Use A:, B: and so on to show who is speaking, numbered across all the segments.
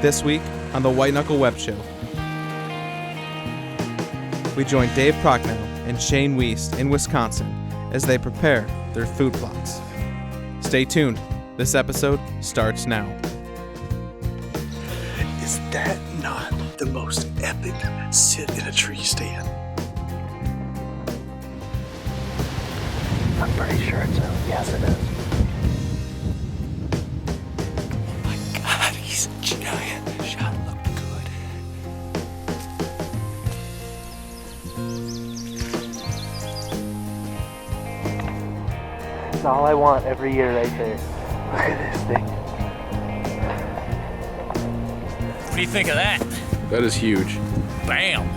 A: This week on the White Knuckle Web Show, we join Dave Prochnow and Shane Wiest in Wisconsin as they prepare their food plots. Stay tuned. This episode starts now.
B: Is that not the most epic sit in a tree stand?
C: I'm pretty sure it's a yes, it is.
B: Oh my God, he's a giant. Shot looked good.
C: It's all I want every year right there. Look at this thing.
D: What do you think of that?
E: That is huge.
D: Bam!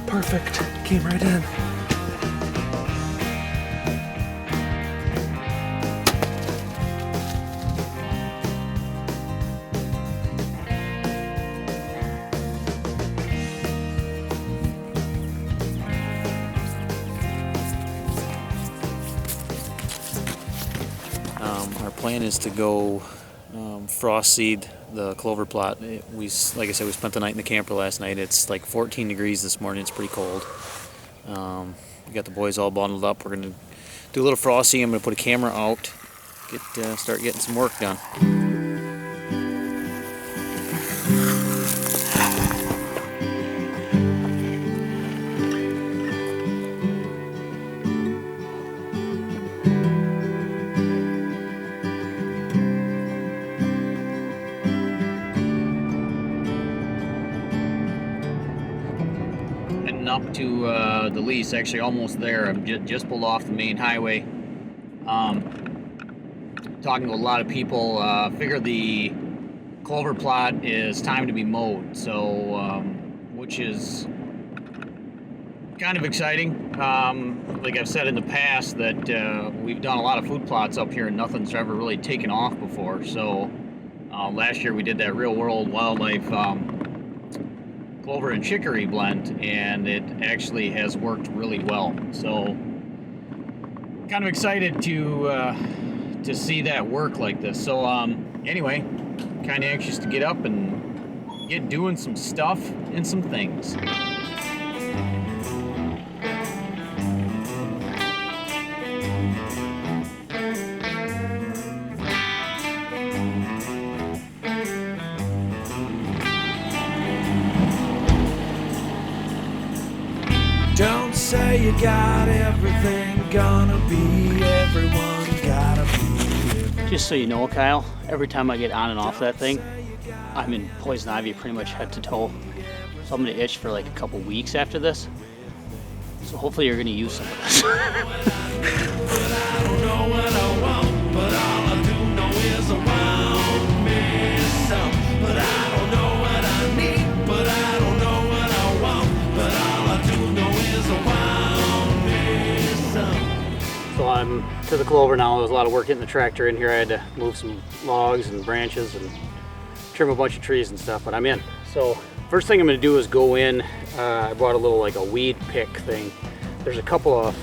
B: Perfect. Came right in.
D: Our plan is to go frost seed the clover plot. Like I said, we spent the night in the camper last night. It's like 14 degrees this morning. It's pretty cold. We got the boys all bundled up. We're gonna do a little frosting. I'm gonna put a camera out, start getting some work done. Up to the lease, actually almost there. I'm just pulled off the main highway. Talking to a lot of people, figure the clover plot is time to be mowed, so which is kind of exciting. Like I've said in the past, that we've done a lot of food plots up here and nothing's ever really taken off before. So last year we did that real world wildlife clover and chicory blend, and it actually has worked really well. So kind of excited to see that work like this. So anyway, kind of anxious to get up and get doing some stuff and some things.
B: Don't say you got everything, gonna be everyone, gotta be.
F: Just so you know, Kyle, every time I get on and off that thing, I'm in poison ivy pretty much head to toe. So I'm gonna itch for like a couple weeks after this. So hopefully you're gonna use some of this.
B: But I don't know what I want, but all I do know is I want me some. But I don't know what I need, but I don't know what I want, but all I do know is I want me some.
F: So I'm to the clover now. There was a lot of work getting the tractor in here. I had to move some logs and branches and trim a bunch of trees and stuff, but I'm in. So first thing I'm gonna do is go in. I brought a little like a weed pick thing. There's a couple of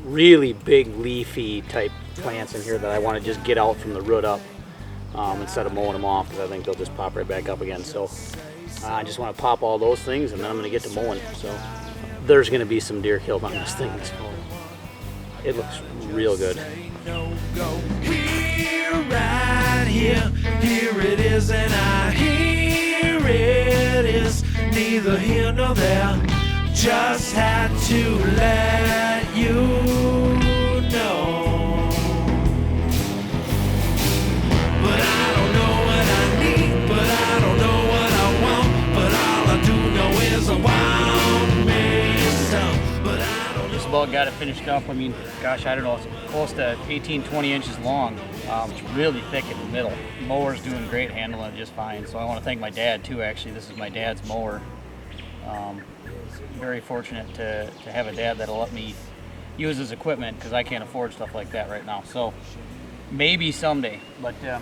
F: really big leafy type plants in here that I want to just get out from the root up instead of mowing them off, because I think they'll just pop right back up again. So I just want to pop all those things and then I'm going to get to mowing. So there's going to be some deer killed on this thing. So it looks real good.
B: Here, right here, here it is, and I hear it is neither here nor there. Just had to let you know. But I don't know what I need, but I don't know what I want, but all I do know is I want me some. But I don't
F: Just about got it finished up. I mean, gosh, I don't know, it's close to 18, 20 inches long. It's really thick in the middle. Mower's doing great, handling it just fine. So I want to thank my dad too, actually. This is my dad's mower. Very fortunate to have a dad that'll let me use his equipment, because I can't afford stuff like that right now. So maybe someday, but yeah,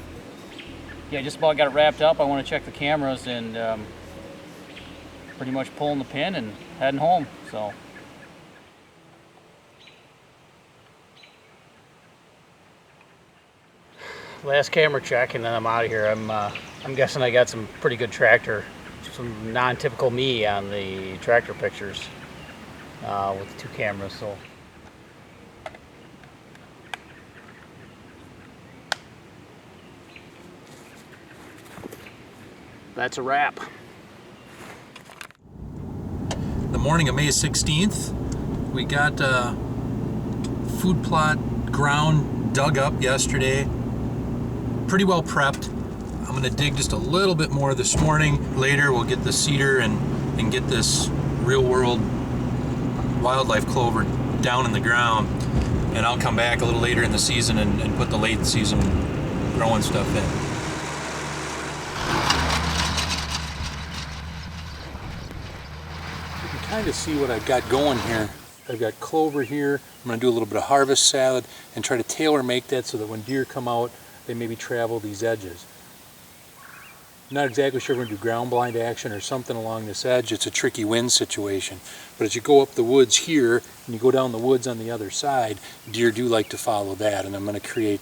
F: just about got it wrapped up. I want to check the cameras and pretty much pulling the pin and heading home. So last camera check, and then I'm out of here. I'm guessing I got some pretty good tractor, some non-typical me on the tractor pictures with the 2 cameras. So that's a wrap.
E: The morning of May 16th, we got food plot ground dug up yesterday. Pretty well prepped. I'm gonna dig just a little bit more this morning. Later we'll get the cedar and get this real world wildlife clover down in the ground. And I'll come back a little later in the season and put the late season growing stuff in. You can kind of see what I've got going here. I've got clover here. I'm going to do a little bit of harvest salad and try to tailor make that so that when deer come out, they maybe travel these edges. I'm not exactly sure if we're going to do ground blind action or something along this edge. It's a tricky wind situation. But as you go up the woods here and you go down the woods on the other side, deer do like to follow that. And I'm going to create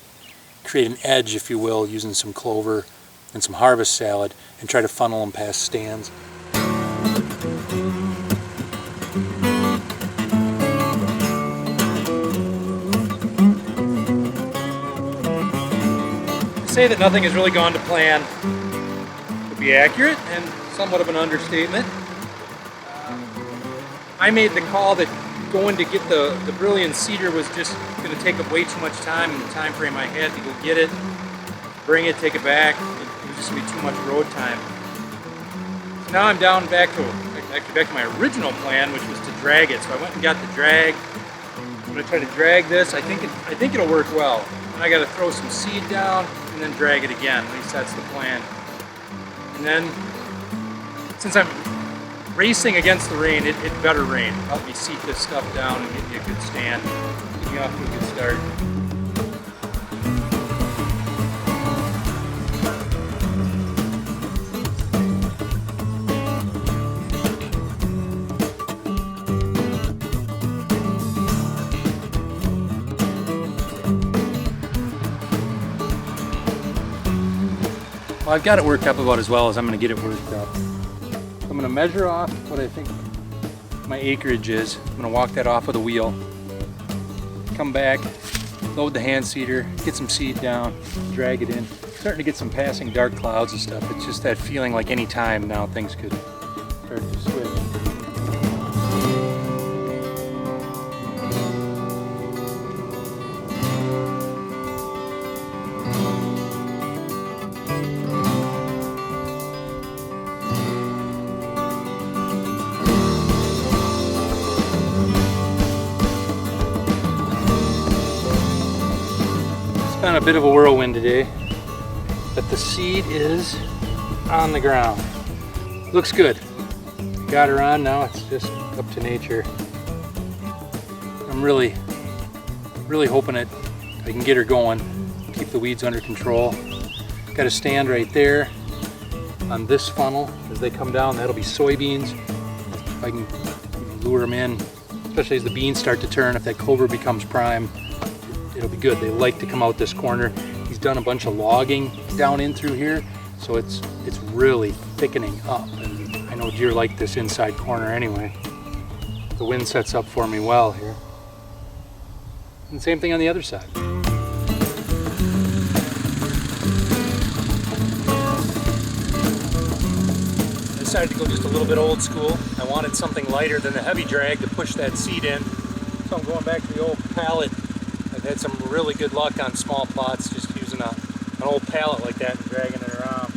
E: an edge, if you will, using some clover and some harvest salad and try to funnel them past stands.
G: Say that nothing has really gone to plan would be accurate and somewhat of an understatement. I made the call that going to get the brilliant cedar was just going to take up way too much time in the time frame I had to go get it, bring it, take it back. It was just going to be too much road time. So now I'm down back to my original plan, which was to drag it. So I went and got the drag. I'm going to try to drag this. I think it'll work well. And I got to throw some seed down and then drag it again. At least that's the plan. And then, since I'm racing against the rain, it better rain. Help me seat this stuff down and get me a good stand. Get me off to a good start.
E: Well, I've got it worked up about as well as I'm going to get it worked up. I'm going to measure off what I think my acreage is. I'm going to walk that off with a wheel. Come back, load the hand seeder, get some seed down, drag it in. Starting to get some passing dark clouds and stuff. It's just that feeling like any time now things could start to switch. On a bit of a whirlwind today, but the seed is on the ground. Looks good. Got her on now. It's just up to nature. I'm really hoping that I can get her going. Keep the weeds under control. Got a stand right there on this funnel. As they come down, that'll be soybeans. If I can lure them in, especially as the beans start to turn, if that clover becomes prime, it'll be good. They like to come out this corner. He's done a bunch of logging down in through here, so it's really thickening up. And I know deer like this inside corner anyway. The wind sets up for me well here. And same thing on the other side. I decided to go just a little bit old school. I wanted something lighter than the heavy drag to push that seed in. So I'm going back to the old pallet. I've had some really good luck on small plots just using an old pallet like that and dragging it around.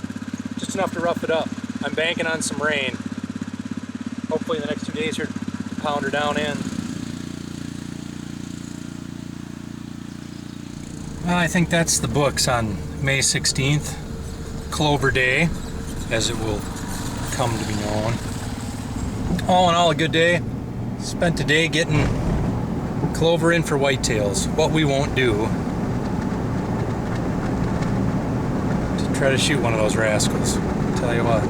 E: Just enough to rough it up. I'm banking on some rain. Hopefully in the next 2 days here to pound her down in. Well, I think that's the books on May 16th, Clover Day, as it will come to be known. All in all, a good day. Spent today getting clover in for whitetails. What we won't do to try to shoot one of those rascals. Tell you what.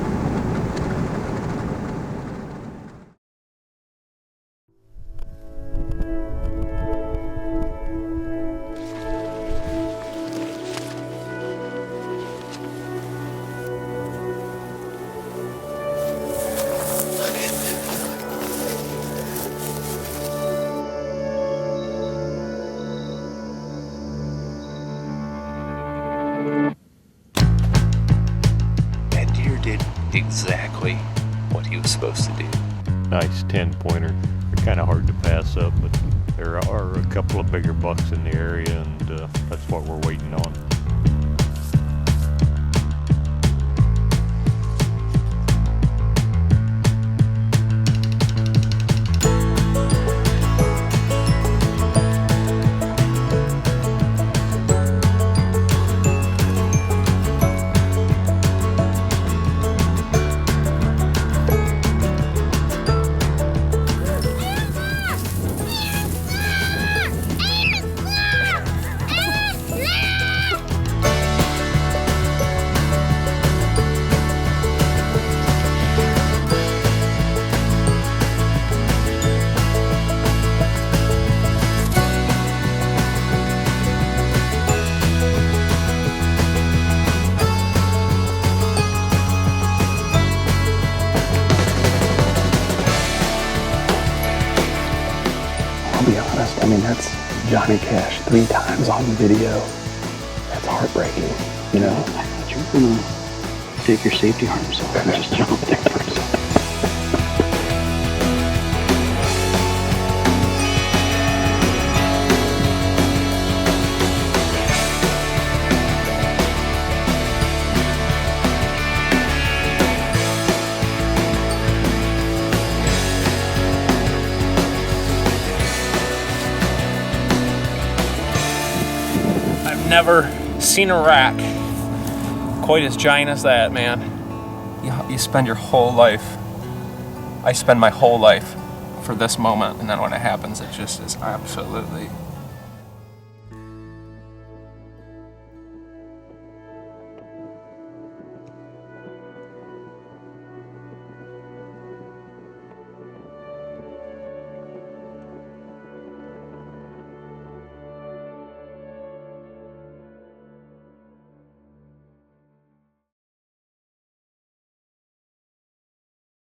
H: exactly what he was supposed to do.
I: Nice 10-pointer. They're kind of hard to pass up, but there are a couple of bigger bucks in the area, and that's what we're waiting on.
C: I'll be honest, I mean, that's Johnny Cash 3 times on the video. That's heartbreaking, you know?
F: I thought you were gonna take your safety harness off and just jump there for a second.
J: Never seen a rack quite as giant as that, man. You spend your whole life, I spend my whole life for this moment, and then when it happens, it just is absolutely